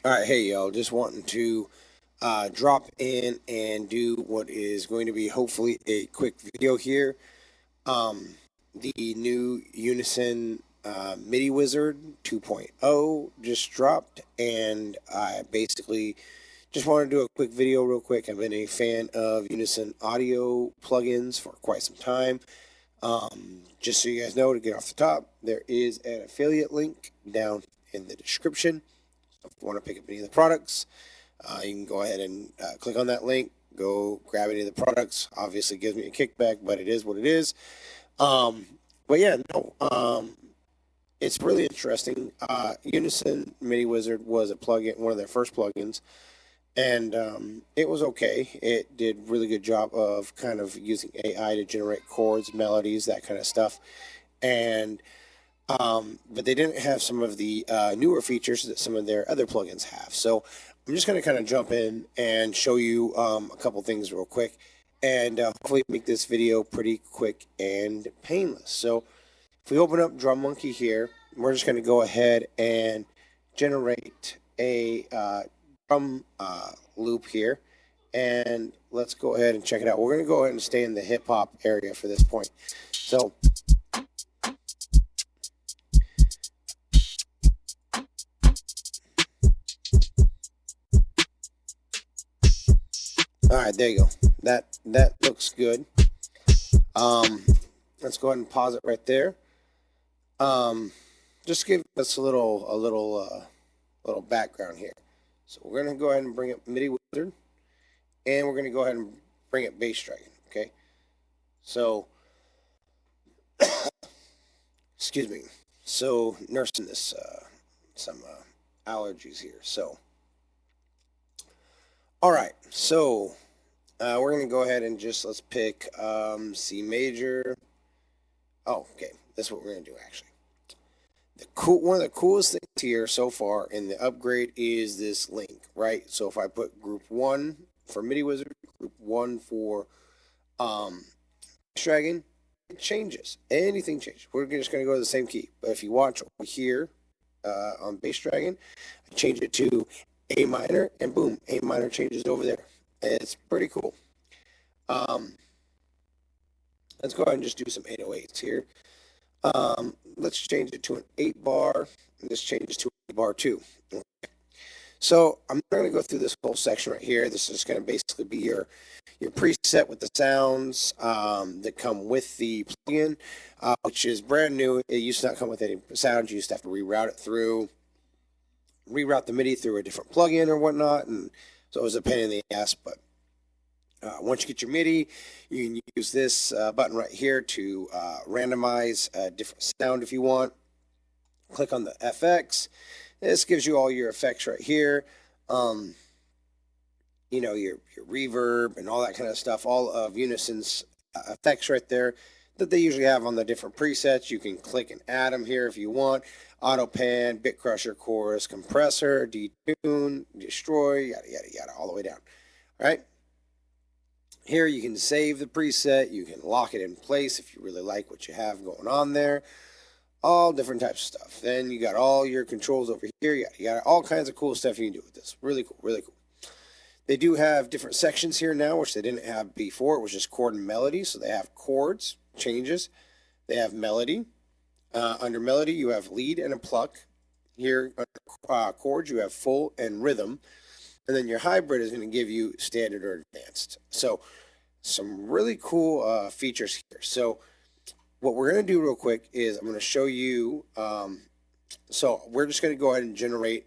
All right, hey y'all, just wanting to drop in and do what is going to be hopefully a quick video here. Um, the new Unison Midi Wizard 2.0 just dropped, and I basically just want to do a quick video real quick. I've been a fan of Unison audio plugins for quite some time. Just so you guys know, to get off the top, there is an affiliate link down in the description. If you want to pick up any of the products, you can go ahead and click on that link, go grab any of the products. Obviously, it gives me a kickback, but it is what it is. Um, but yeah, no, it's really interesting. Unison Midi Wizard was a plugin, one of their first plugins, and it was okay. It did really good job of kind of using AI to generate chords, melodies, that kind of stuff, and but they didn't have some of the newer features that some of their other plugins have. So I'm just going to kind of jump in and show you a couple things real quick, and hopefully make this video pretty quick and painless. So if we open up Drum Monkey here, we're just going to go ahead and generate a drum loop here. And let's go ahead and check it out. We're going to go ahead and stay in the hip hop area for this point. So all right, there you go. That looks good. Um, let's go ahead and pause it right there. Just give us a little background here. So we're gonna go ahead and bring up Midi Wizard, and we're gonna go ahead and bring up Bass Dragon. Okay. So excuse me. So nursing this some allergies here. So all right. So we're gonna go ahead and just let's pick C major. Oh, okay. That's what we're gonna do actually. One of the coolest things here so far in the upgrade is this link, right? So if I put group one for MIDI Wizard, group one for um, Dragon, it changes. Anything changes. We're just going to go to the same key. But if you watch over here on Bass Dragon, I change it to A minor, and boom, A minor changes over there. It's pretty cool. Um, let's go ahead and just do some 808s here. Let's change it to an 8 bar, and this changes to an 8 bar too. So I'm not going to go through this whole section right here. This is going to basically be your preset with the sounds that come with the plugin, which is brand new. It used to not come with any sounds. You used to have to reroute the MIDI through a different plugin or whatnot, and so it was a pain in the ass. But once you get your MIDI, you can use this button right here to randomize a different sound if you want. Click on the FX. This gives you all your effects right here. Your reverb and all that kind of stuff. All of Unison's effects right there that they usually have on the different presets. You can click and add them here if you want. Auto pan, bit crusher, chorus, compressor, detune, destroy, yada yada yada, all the way down. All right. Here you can save the preset, you can lock it in place if you really like what you have going on there. All different types of stuff. Then you got all your controls over here. You got all kinds of cool stuff you can do with this. Really cool, really cool. They do have different sections here now, which they didn't have before. It was just chord and melody. So they have chords, changes. They have melody. Under melody, you have lead and a pluck. Here, under chords, you have full and rhythm. And then your hybrid is going to give you standard or advanced. So some really cool features here. So what we're going to do real quick is I'm going to show you. So we're just going to go ahead and generate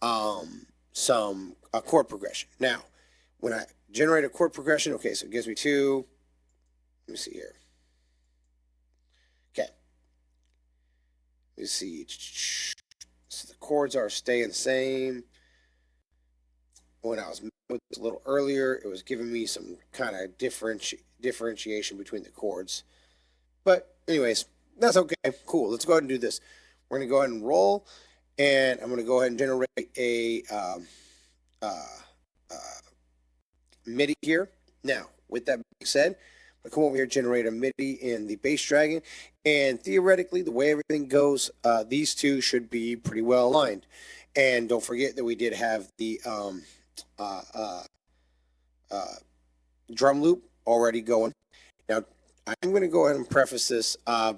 some a chord progression. Now, when I generate a chord progression, okay, so it gives me two. Let me see here. Okay. Let me see. So the chords are staying the same. When I was with this a little earlier, it was giving me some kind of differentiation between the chords. But anyways, that's okay. Cool. Let's go ahead and do this. We're going to go ahead and roll, and I'm going to go ahead and generate a MIDI here. Now, with that being said, I'm going to come over here, generate a MIDI in the Bass Dragon, and theoretically, the way everything goes, these two should be pretty well aligned. And don't forget that we did have the drum loop already going. Now, I'm going to go ahead and preface this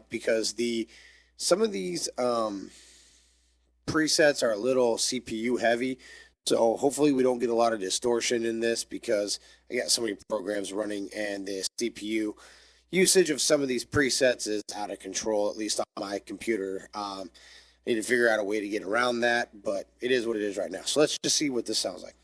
because some of these presets are a little CPU heavy. So hopefully we don't get a lot of distortion in this because I got so many programs running and the CPU usage of some of these presets is out of control, at least on my computer. I need to figure out a way to get around that, but it is what it is right now. So let's just see what this sounds like.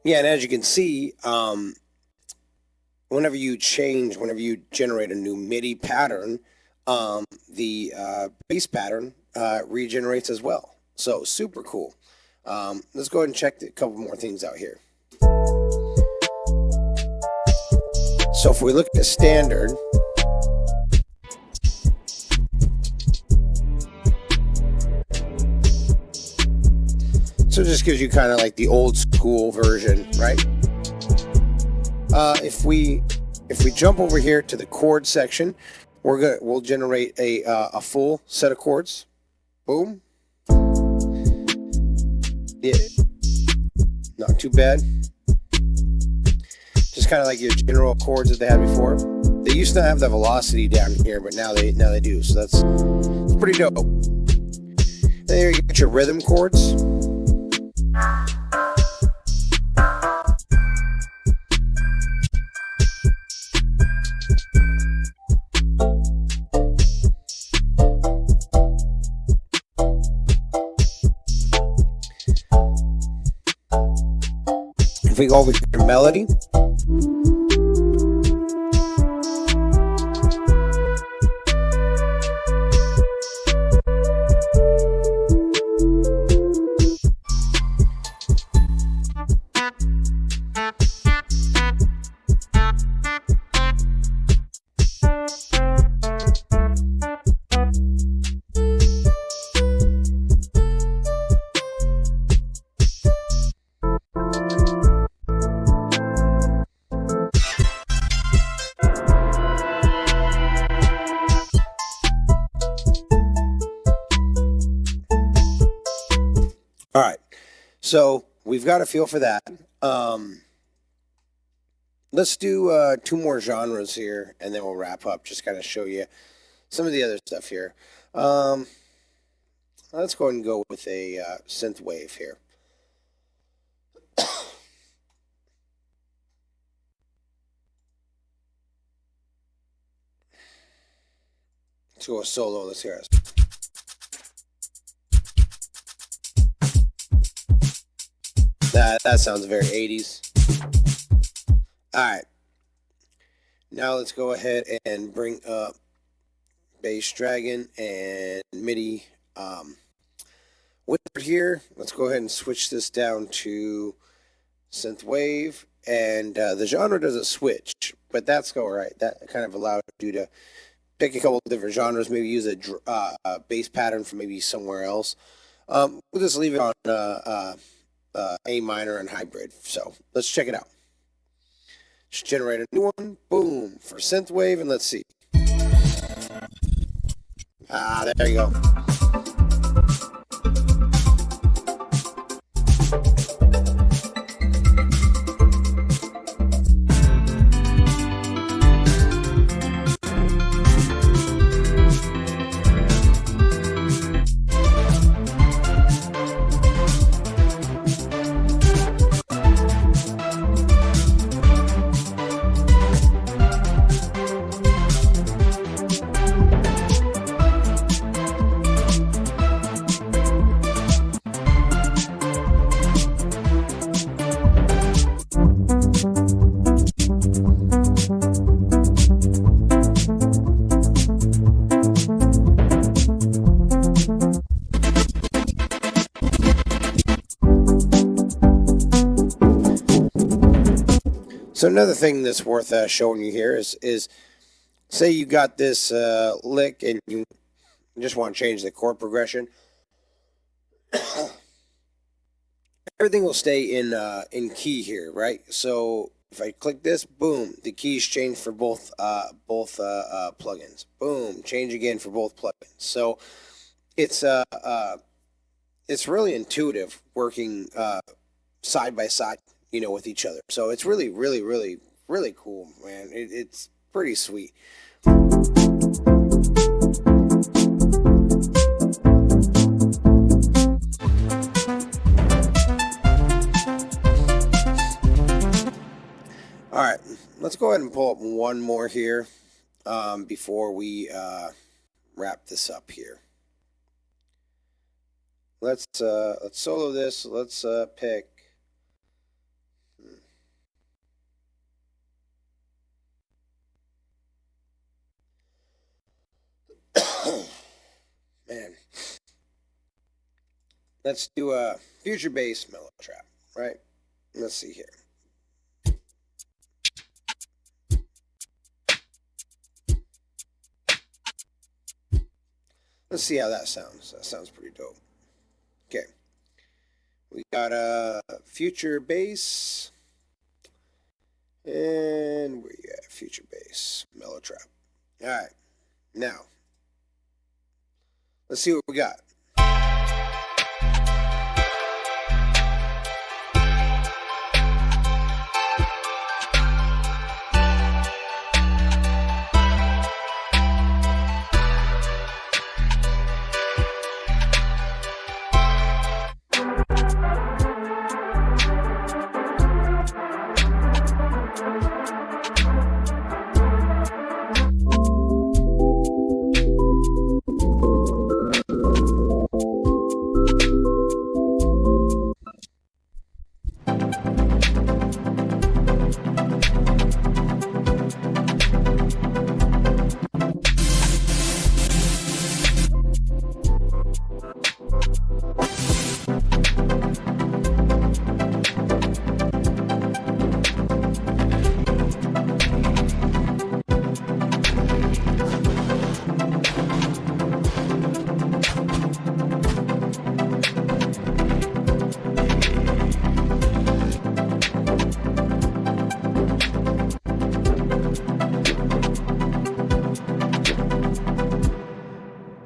Yeah, and as you can see, whenever you generate a new MIDI pattern, the bass pattern regenerates as well. So super cool. Let's go ahead and check a couple more things out here. So if we look at standard, so just gives you kind of like the old school version, right? If we jump over here to the chord section, we'll generate a full set of chords. Boom. Yeah, not too bad. Just kind of like your general chords that they had before. They used to have the velocity down here, but now they do. So that's pretty dope. There you get your rhythm chords. If we go over to melody, all right, so we've got a feel for that. Let's do 2 more genres here, and then we'll wrap up. Just kind of show you some of the other stuff here. Let's go ahead and go with a synth wave here. Let's go with solo. Let's hear it. That sounds very 80s. All right. Now let's go ahead and bring up Bass Dragon and MIDI Wizard here. Let's go ahead and switch this down to synth wave. And the genre doesn't switch, but that's all right. That kind of allows you to pick a couple of different genres, maybe use a bass pattern from maybe somewhere else. We'll just leave it on A minor and hybrid. So let's check it out. Just generate a new one. Boom, for synthwave, and let's see. There you go. So another thing that's worth showing you here is say you got this lick and you just want to change the chord progression. Everything will stay in key here, right? So if I click this, boom, the keys change for both plugins. Boom, change again for both plugins. So it's really intuitive working side by side, with each other. So it's really, really, really, really cool, man. It's pretty sweet. All right, let's go ahead and pull up one more here before we wrap this up here. Let's solo this. Let's pick. Man, let's do a future bass mellow trap, right? Let's see here. Let's see how that sounds. That sounds pretty dope. Okay. We got a future bass. And we got future bass mellow trap. All right. Now, let's see what we got.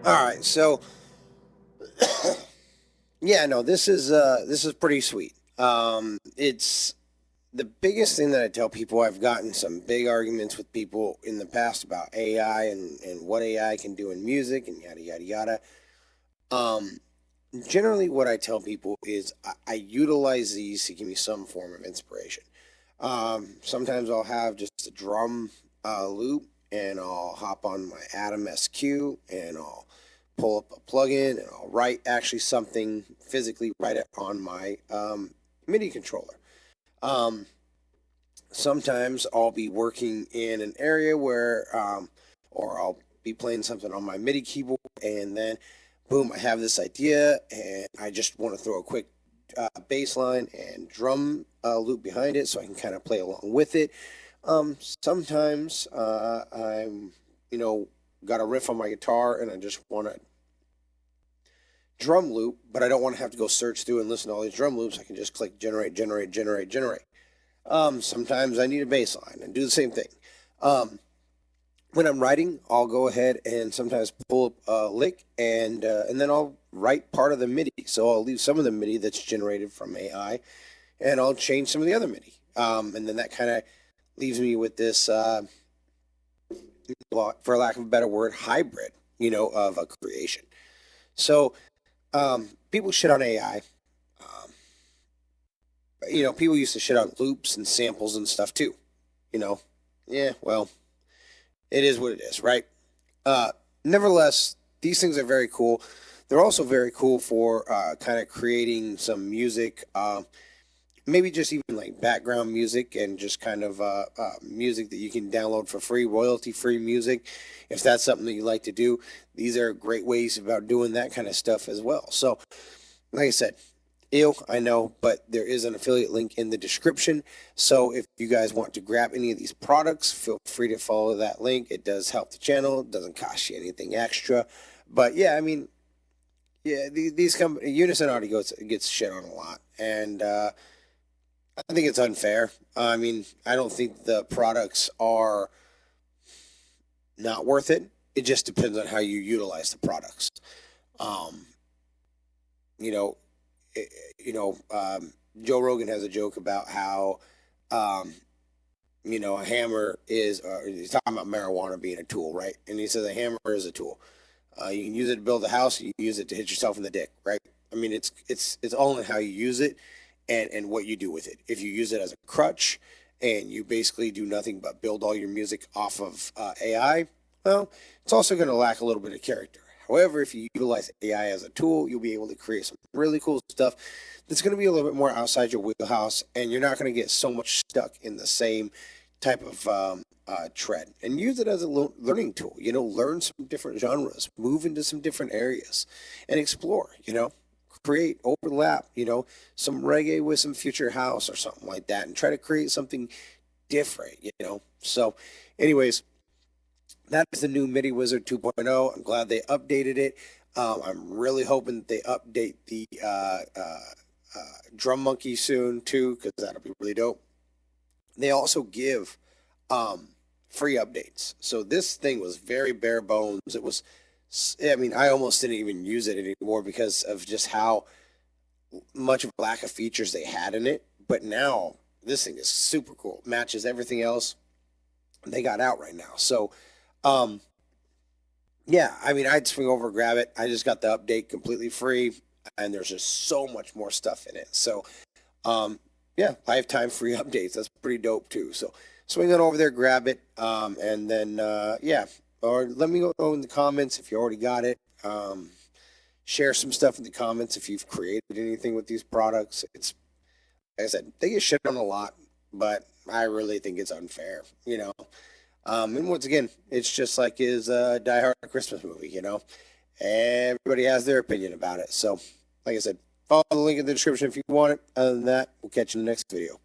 All right, so yeah, no, this is pretty sweet. It's the biggest thing that I tell people. I've gotten some big arguments with people in the past about AI and what AI can do in music and yada yada yada. Generally, what I tell people is I utilize these to give me some form of inspiration. Sometimes I'll have just a drum loop, and I'll hop on my Atom SQ, and I'll pull up a plugin, and I'll write actually something physically, write it on my MIDI controller. Sometimes I'll be working in an area where, or I'll be playing something on my MIDI keyboard, and then boom, I have this idea, and I just want to throw a quick bass line and drum loop behind it so I can kind of play along with it. Sometimes I'm, got a riff on my guitar and I just want to drum loop, but I don't want to have to go search through and listen to all these drum loops. I can just click generate, generate, generate, generate. Sometimes I need a bass line and do the same thing. When I'm writing, I'll go ahead and sometimes pull up a lick, and then I'll write part of the MIDI. So I'll leave some of the MIDI that's generated from AI, and I'll change some of the other MIDI. And then that kind of leaves me with this, for lack of a better word, hybrid, of a creation. So people shit on AI. People used to shit on loops and samples and stuff too. Yeah, well, it is what it is, right? Nevertheless, these things are very cool. They're also very cool for kind of creating some music, maybe just even like background music and just kind of music that you can download for free, royalty-free music. If that's something that you like to do, these are great ways about doing that kind of stuff as well. So, like I said, Ew, I know, but there is an affiliate link in the description. So if you guys want to grab any of these products, feel free to follow that link. It does help the channel. It doesn't cost you anything extra. But yeah, I mean, yeah, these companies, Unison already gets shit on a lot, and I think it's unfair. I mean, I don't think the products are not worth it. It just depends on how you utilize the products. Um, you know, it, Joe Rogan has a joke about how, um, a hammer is. He's talking about marijuana being a tool, right? And he says a hammer is a tool. You can use it to build a house. You can use it to hit yourself in the dick, right? I mean, it's all in how you use it and what you do with it. If you use it as a crutch and you basically do nothing but build all your music off of AI, well, it's also going to lack a little bit of character. However, if you utilize AI as a tool, you'll be able to create some really cool stuff that's going to be a little bit more outside your wheelhouse, and you're not going to get so much stuck in the same type of tread. And use it as a learning tool. Learn some different genres, move into some different areas, and explore. Create overlap. Some reggae with some future house or something like that, and try to create something different. So, anyways, that is the new Midi Wizard 2.0. I'm glad they updated it. I'm really hoping that they update the drum monkey soon too, because that'll be really dope. They also give free updates. So this thing was very bare bones. It was, I mean, I almost didn't even use it anymore because of just how much of a lack of features they had in it. But now this thing is super cool. Matches everything else they got out right now. So, um, yeah, I mean, I'd swing over, grab it. I just got the update completely free, and there's just so much more stuff in it. So, yeah, lifetime free updates. That's pretty dope too. So swing on over there, grab it, and then yeah, or let me know in the comments if you already got it. Share some stuff in the comments if you've created anything with these products. It's like I said, they get shit on a lot, but I really think it's unfair. And once again, it's just like his Die Hard Christmas movie. Everybody has their opinion about it. So, like I said, follow the link in the description if you want it. Other than that, we'll catch you in the next video.